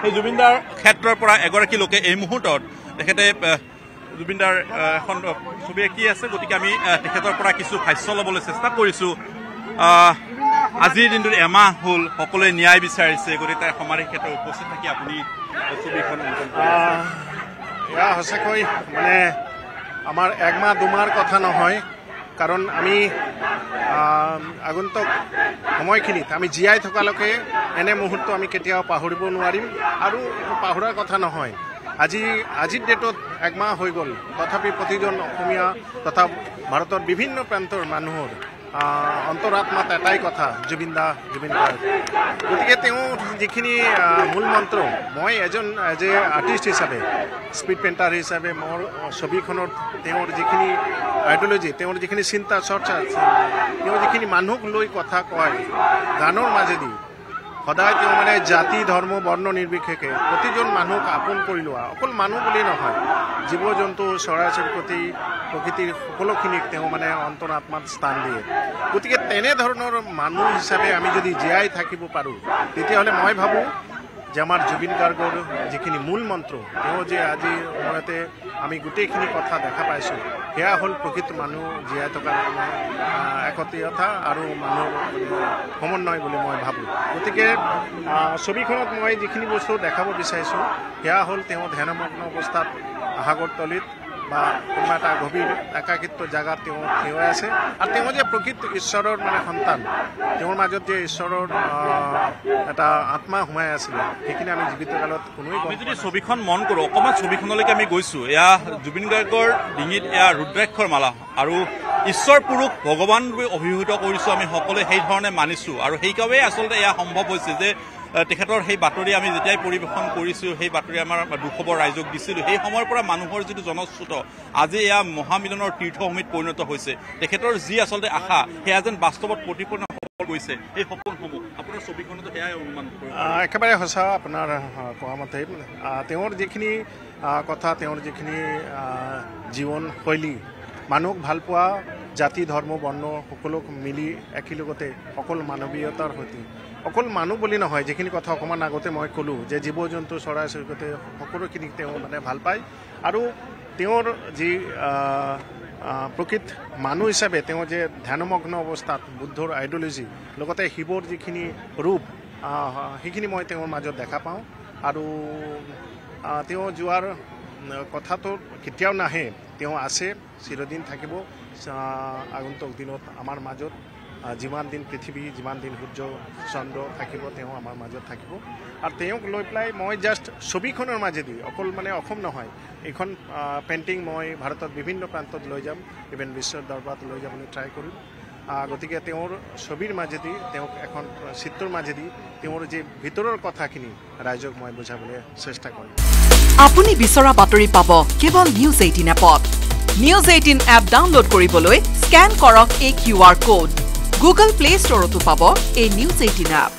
সেই জুবিনদাৰ ক্ষেত্ৰৰ পৰা এগৰাকী লোকে এই মুহূৰ্তত তেখেতে জুবিনদাৰ এখন ছবি আঁকি আছে গতিকে আমি তেখেতৰ পৰা কিছু ভাষ্য ল'বলৈ চেষ্টা কৰিছোঁ আজিৰ দিনটোত এমাহ হ'ল সকলোৱে ন্যায় বিচাৰিছে গতিকে তাৰ সমাধি ক্ষেত্ৰত উপস্থিত থাকি আপুনি ছবিখন এয়া সঁচাকৈ মানে আমাৰ একমাহ দুমাহৰ কথা নহয় কাৰণ আমি আগন্তুক সময়খিনিত আমি জীয়াই থকালৈকে এনে মুহূৰ্ত আমি কেতিয়াও পাহৰিব নোৱাৰিম আৰু পাহৰাৰ কথা নহয় আজিৰ ডেটত একমাহ হৈ গ'ল তথাপি প্ৰতিজন অসমীয়া তথা ভাৰতৰ বিভিন্ন প্ৰান্তৰ মানুহৰ অন্তৰাত্মাত এটাই কথা জুবিন গাৰ্গ গতিকে তেওঁৰ যিখিনি মূল মন্ত্ৰ মই এজ এ আৰ্টিষ্ট হিচাপে স্পীড পেইণ্টাৰ হিচাপে মোৰ ছবিখনত তেওঁৰ যিখিনি আইডিঅলজি তেওঁৰ যিখিনি চিন্তা চৰ্চা তেওঁ যিখিনি মানুহক লৈ কথা কয় গানৰ মাজেদি সদায় তেওঁ মানে জাতি ধৰ্ম বৰ্ণ নিৰ্বিশেষে প্ৰতিজন মানুহক আপোন কৰি লোৱা অকল মানুহ বুলি নহয় জীৱ জন্তু চৰাই চিৰিকটি প্ৰকৃতিৰ সকলোখিনিক তেওঁ মানে অন্তৰাত্মাত স্থান দিয়ে গতিকে তেনেধৰণৰ মানুহ হিচাপে আমি যদি জীয়াই থাকিব পাৰোঁ তেতিয়াহ'লে মই ভাবোঁ যে আমাৰ জুবিন গাৰ্গৰ যিখিনি মূল মন্ত্ৰ তেওঁ যে আজিৰ সময়তে আমি গোটেইখিনি কথা দেখা পাইছোঁ সেয়া হ'ল প্ৰকৃত মানুহ জীয়াই থকাৰ একত্ৰিততা আৰু মানুহৰ সমন্বয় বুলি মই ভাবোঁ গতিকে ছবিখনত মই যিখিনি বস্তু দেখাব বিচাৰিছোঁ সেয়া হ'ল তেওঁ ধ্যানমগ্ন অৱস্থাত সাগৰতলীত বা কোনোবা এটা গভীৰ একাকিত্ব জেগাত তেওঁ থিয় হৈ আছে আৰু তেওঁ যে প্ৰকৃত ঈশ্বৰৰ মানে সন্তান তেওঁৰ মাজত যে ঈশ্বৰৰ এটা আত্মা সোমাই আছিলে সেইখিনি আমি জীৱিত কালত কোনোৱে আমি যদি ছবিখন মন কৰোঁ অকণমান ছবিখনলৈকে আমি গৈছোঁ এয়া জুবিন গাৰ্গৰ ডিঙিত এয়া ৰুদ্ৰাক্ষৰ মালা আৰু ঈশ্বৰ পুৰুষ ভগৱান বুলি অভিহিত কৰিছোঁ আমি সকলোৱে সেইধৰণে মানিছোঁ আৰু সেইবাবেই আচলতে এয়া সম্ভৱ হৈছে যে তেখেতৰ সেই বাতৰি আমি যেতিয়াই পৰিৱেশন কৰিছোঁ সেই বাতৰি আমাৰ দুখবৰ ৰাইজক দিছিলোঁ সেই সময়ৰ পৰা মানুহৰ যিটো জনশ্ৰুত আজি এয়া মহামিলনৰ তীৰ্থভূমিত পৰিণত হৈছে তেখেতৰ যি আচলতে আশা সেয়া যেন বাস্তৱত প্ৰতিপন্ন হ'ব গৈছে এই সপোনসমূহ আপোনাৰ ছবিখনতো সেয়াই অনুমান কৰে একেবাৰে সঁচা আপোনাৰ কোৱা মতে তেওঁৰ যিখিনি কথা তেওঁৰ যিখিনি জীৱনশৈলী মানুহক ভালপোৱা জাতি ধৰ্ম বৰ্ণ সকলোক মিলি একেলগতে অকল মানৱীয়তাৰ সৈতে অকল মানুহ বুলি নহয় যিখিনি কথা অকণমান আগতে মই ক'লোঁ যে জীৱ জন্তু চৰাই চিৰিকটি সকলোখিনিক তেওঁ মানে ভাল পায় আৰু তেওঁৰ যি প্ৰকৃত মানুহ হিচাপে তেওঁ যে ধ্যানমগ্ন অৱস্থাত বুদ্ধৰ আইডিঅলজি লগতে শিৱৰ যিখিনি ৰূপ সেইখিনি মই তেওঁৰ মাজত দেখা পাওঁ আৰু তেওঁ যোৱাৰ কথাটো কেতিয়াও নাহে তেওঁ আছে চিৰদিন থাকিব আগন্তুক দিনত আমাৰ মাজত যিমান দিন পৃথিৱী যিমান দিন সূৰ্য চন্দ্ৰ থাকিব তেওঁ আমাৰ মাজত থাকিব আৰু তেওঁক লৈ পেলাই মই জাষ্ট ছবিখনৰ মাজেদি অকল মানে অসম নহয় এইখন পেইণ্টিং মই ভাৰতত বিভিন্ন প্ৰান্তত লৈ যাম ইভেন বিশ্বৰ দৰবাৰত লৈ যাবলৈ ট্ৰাই কৰিম গতিকে তেওঁৰ ছবিৰ মাজেদি তেওঁক এখন চিত্ৰৰ মাজেদি তেওঁৰ যে ভিতৰৰ কথাখিনি ৰাইজক মই বুজাবলৈ চেষ্টা কৰিম আপুনি বিচৰা বাতৰি পাব কেৱল নিউজ 18 এপত নিউজ 18 এপ ডাউনলোড কৰিবলৈ স্ক্যান কৰক এই QR কোড গুগল প্লে ষ্টৰতো পাব এই নিউজ 18 এপ